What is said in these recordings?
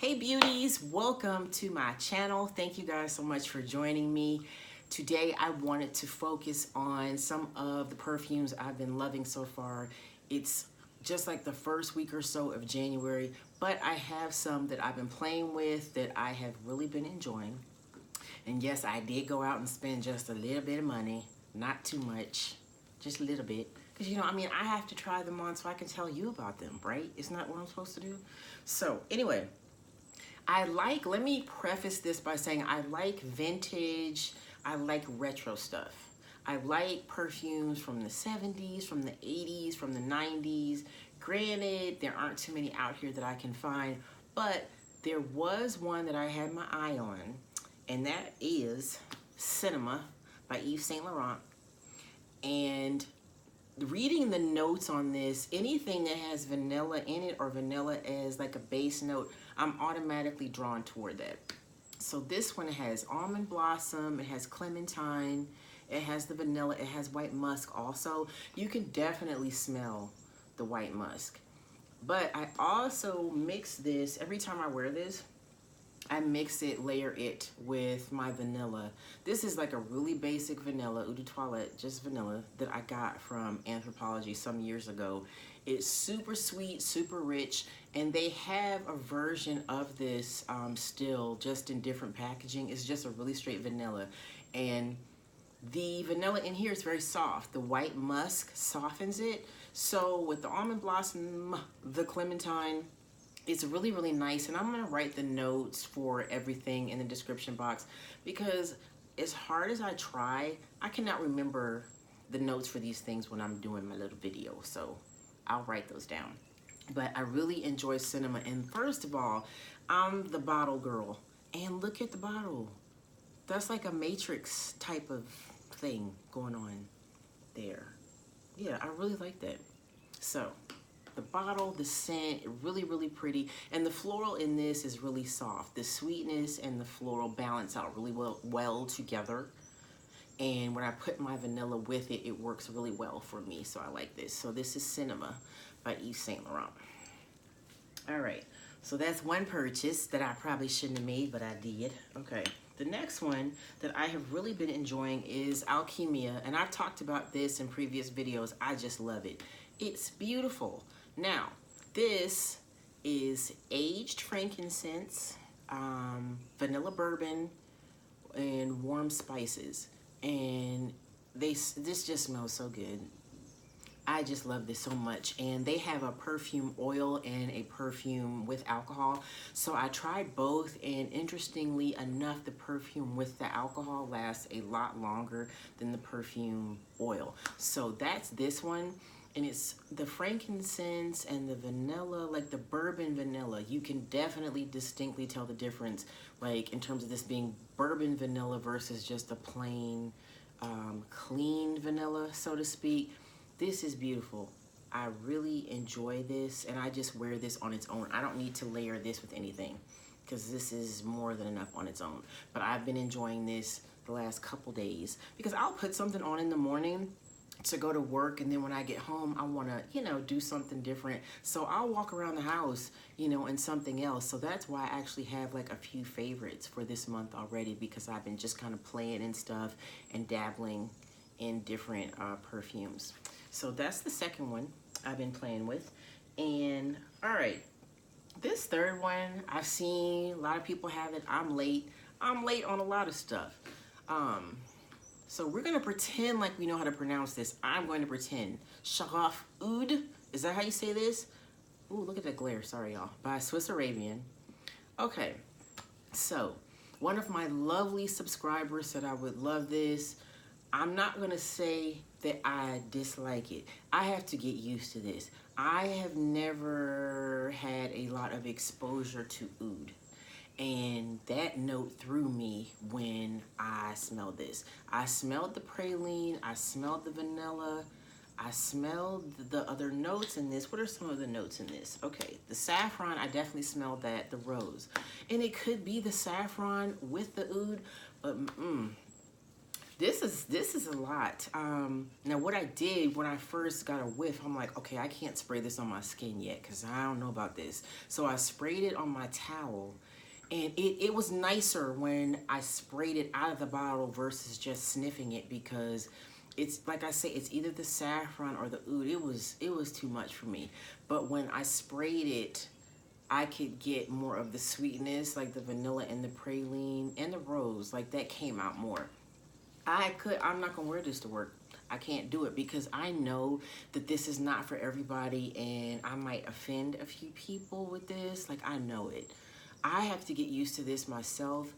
Hey beauties, welcome to my channel. Thank you guys so much for joining me. Today I wanted to focus on some of the perfumes I've been loving so far. It's just like the first week or so of January, but I have some that I've been playing with that I have really been enjoying. And yes, I did go out and spend just a little bit of money, not too much, just a little bit. Because, I have to try them on so I can tell you about them, right? Isn't that what I'm supposed to do? So, anyway, let me preface this by saying I like vintage, I like retro stuff. I like perfumes from the 70s, from the 80s, from the 90s. Granted, there aren't too many out here that I can find, but there was one that I had my eye on, and that is Cinema by Yves Saint Laurent. And reading the notes on this, anything that has vanilla in it or vanilla as like a base note, I'm automatically drawn toward that. So this one has almond blossom, it has clementine, it has the vanilla, it has white musk also. You can definitely smell the white musk. But I also mix this, every time I wear this, I mix it, layer it with my vanilla. This is like a really basic vanilla, Eau de Toilette, just vanilla, that I got from Anthropologie some years ago. It's super sweet, super rich, and they have a version of this still, just in different packaging. It's just a really straight vanilla. And the vanilla in here is very soft. The white musk softens it. So with the almond blossom, the clementine, it's really, really nice, and I'm going to write the notes for everything in the description box because as hard as I try, I cannot remember the notes for these things when I'm doing my little video, so I'll write those down. But I really enjoy Cinema, and first of all, I'm the bottle girl, and look at the bottle. That's like a matrix type of thing going on there. Yeah, I really like that. So the bottle, the scent, really, really pretty. And the floral in this is really soft. The sweetness and the floral balance out really well together. And when I put my vanilla with it, it works really well for me. So I like this. So this is Cinema by Yves Saint Laurent. All right. So that's one purchase that I probably shouldn't have made, but I did. Okay. The next one that I have really been enjoying is Alkemia. And I've talked about this in previous videos. I just love it. It's beautiful. Now, this is aged frankincense, vanilla bourbon, and warm spices. And this just smells so good. I just love this so much. And they have a perfume oil and a perfume with alcohol. So I tried both, and interestingly enough, the perfume with the alcohol lasts a lot longer than the perfume oil. So that's this one. And it's the frankincense and the vanilla, like the bourbon vanilla. You can definitely distinctly tell the difference, like in terms of this being bourbon vanilla versus just a plain, clean vanilla, so to speak. This is beautiful. I really enjoy this, and I just wear this on its own. I don't need to layer this with anything because this is more than enough on its own. But I've been enjoying this the last couple days because I'll put something on in the morning to go to work, and then when I get home I want to do something different, so I'll walk around the house in something else. So that's why I actually have like a few favorites for this month already, because I've been just kind of playing and stuff and dabbling in different perfumes. So that's the second one I've been playing with. And all right, this third one, I've seen a lot of people have it. I'm late on a lot of stuff. So we're going to pretend like we know how to pronounce this. I'm going to pretend. Shaghaf Oud. Is that how you say this? Ooh, look at that glare. Sorry, y'all. By Swiss Arabian. Okay. So one of my lovely subscribers said I would love this. I'm not going to say that I dislike it. I have to get used to this. I have never had a lot of exposure to oud. And that note threw me when I smelled this. I smelled the praline, I smelled the vanilla, I smelled the other notes in this. What are some of the notes in this? Okay, the saffron, I definitely smelled that, the rose. And it could be the saffron with the oud, but this is a lot. Now what I did when I first got a whiff, I'm like, okay, I can't spray this on my skin yet because I don't know about this. So I sprayed it on my towel, and it was nicer when I sprayed it out of the bottle versus just sniffing it, because it's like I say, it's either the saffron or the oud. It was too much for me. But when I sprayed it, I could get more of the sweetness, like the vanilla and the praline and the rose, like that came out more. I'm not gonna wear this to work. I can't do it because I know that this is not for everybody, and I might offend a few people with this. Like, I know it. I have to get used to this myself.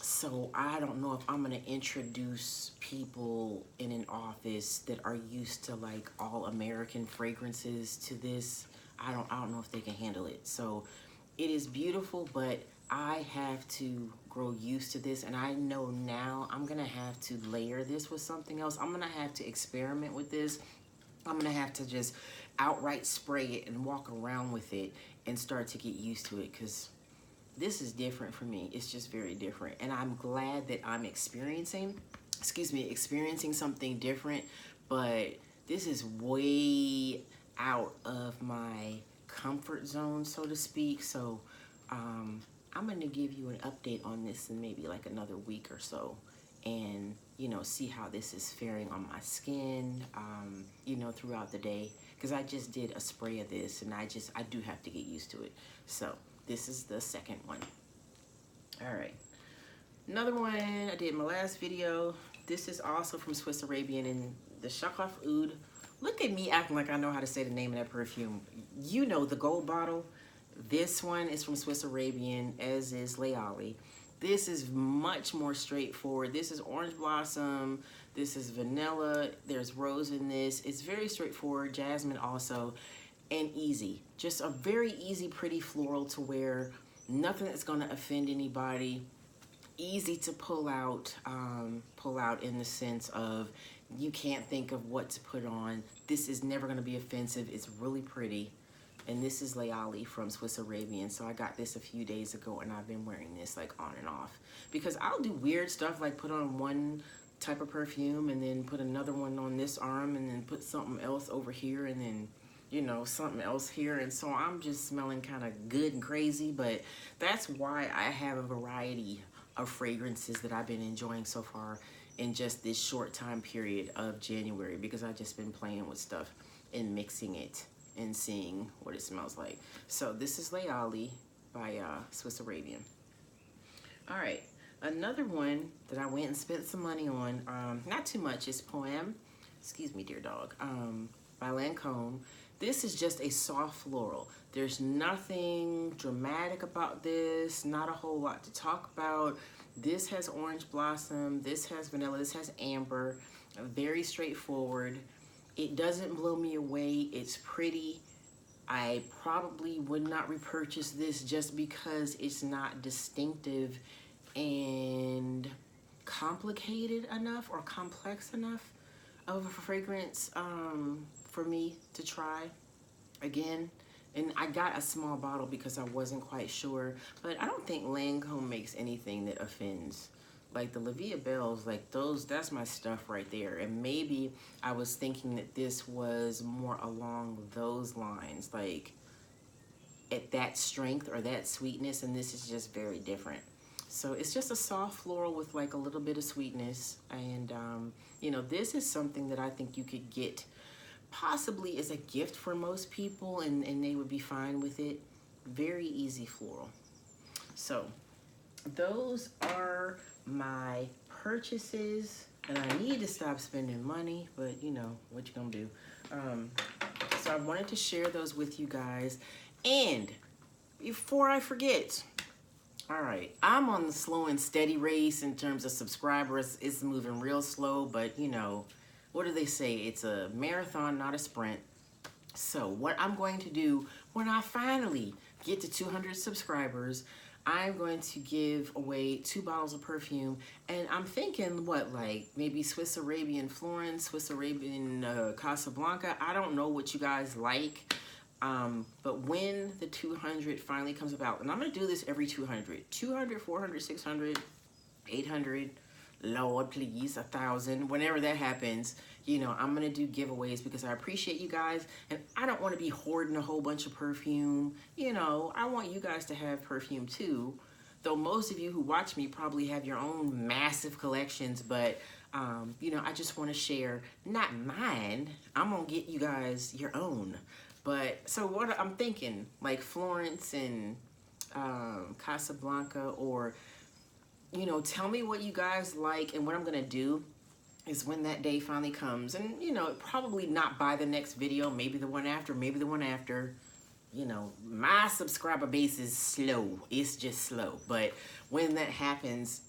So I don't know if I'm gonna introduce people in an office that are used to like all American fragrances to this. I don't know if they can handle it. So it is beautiful, but I have to grow used to this, and I know now I'm gonna have to layer this with something else. I'm gonna have to experiment with this. I'm gonna have to just outright spray it and walk around with it and start to get used to it, because this is different for me. It's just very different, and I'm glad that I'm experiencing something different, but this is way out of my comfort zone, so to speak. So I'm going to give you an update on this in maybe like another week or so, and you know, see how this is faring on my skin, you know, throughout the day, because I just did a spray of this, and I do have to get used to it. So this is the second one. All right, another one I did in my last video. This is also from Swiss Arabian, and the Shaghaf Oud. Look at me acting like I know how to say the name of that perfume. You know, the gold bottle. This one is from Swiss Arabian, as is Layali. This is much more straightforward. This is orange blossom. This is vanilla. There's rose in this. It's very straightforward. Jasmine also, and easy. Just a very easy, pretty floral to wear. Nothing that's going to offend anybody. Easy to pull out in the sense of you can't think of what to put on. This is never going to be offensive. It's really pretty. And this is Layali from Swiss Arabian. So I got this a few days ago, and I've been wearing this like on and off, because I'll do weird stuff like put on one type of perfume and then put another one on this arm and then put something else over here and then, you know, something else here. And so I'm just smelling kind of good and crazy, but that's why I have a variety of fragrances that I've been enjoying so far in just this short time period of January, because I've just been playing with stuff and mixing it and seeing what it smells like. So this is Layali by Swiss Arabian. All right, another one that I went and spent some money on, not too much, is Poême, excuse me dear dog, by Lancôme. This is just a soft floral. There's nothing dramatic about this, not a whole lot to talk about. This has orange blossom, this has vanilla, this has amber, very straightforward. It doesn't blow me away. It's pretty. I probably would not repurchase this just because it's not distinctive and complicated enough or complex enough of a fragrance for me to try again. And I got a small bottle because I wasn't quite sure, but I don't think Lancôme makes anything that offends. Like the La Vie Belle's, like those, that's my stuff right there. And maybe I was thinking that this was more along those lines, like at that strength or that sweetness, and this is just very different. So it's just a soft floral with like a little bit of sweetness. And, you know, this is something that I think you could get possibly as a gift for most people, and they would be fine with it. Very easy floral. So those are my purchases, and I need to stop spending money, but you know what you gonna do. So I wanted to share those with you guys. And before I forget, all right, I'm on the slow and steady race in terms of subscribers. It's moving real slow, but you know, what do they say? It's a marathon, not a sprint. So what I'm going to do when I finally get to 200 subscribers, I'm going to give away 2 bottles of perfume, and I'm thinking what, like maybe Swiss Arabian Florence, Swiss Arabian Casablanca. I don't know what you guys like, but when the 200 finally comes about, and I'm gonna do this every 200, 400, 600, 800, Lord, please, 1,000, whenever that happens, you know, I'm gonna do giveaways because I appreciate you guys, and I don't want to be hoarding a whole bunch of perfume. You know, I want you guys to have perfume too, though most of you who watch me probably have your own massive collections, but you know, I just want to share, not mine, I'm gonna get you guys your own. But so what I'm thinking, like Florence and Casablanca, or you know, tell me what you guys like. And what I'm gonna do is when that day finally comes, and you know, probably not by the next video, maybe the one after, maybe the one after. You know, my subscriber base is slow. It's just slow. But when that happens,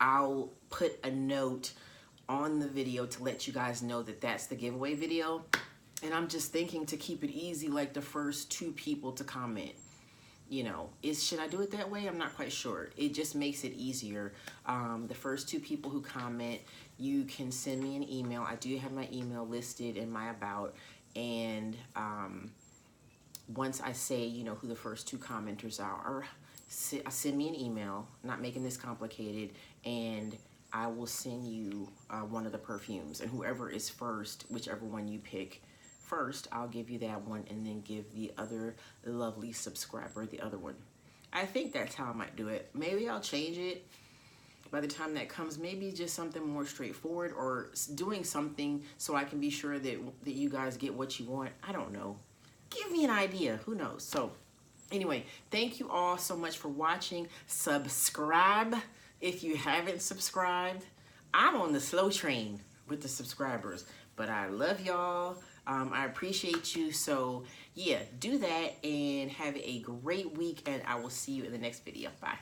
I'll put a note on the video to let you guys know that that's the giveaway video. And I'm just thinking to keep it easy, like the first 2 people to comment. You know, should I do it that way? I'm not quite sure. It just makes it easier. The first 2 people who comment, you can send me an email. I do have my email listed in my about, and once I say, you know, who the first 2 commenters are, or send me an email, not making this complicated, and I will send you one of the perfumes, and whoever is first, whichever one you pick first, I'll give you that one, and then give the other lovely subscriber the other one. I think that's how I might do it. Maybe I'll change it by the time that comes. Maybe just something more straightforward, or doing something so I can be sure that you guys get what you want. I don't know. Give me an idea. Who knows? So anyway, thank you all so much for watching. Subscribe if you haven't subscribed. I'm on the slow train with the subscribers, but I love y'all. I appreciate you. So yeah, do that and have a great week, and I will see you in the next video. Bye.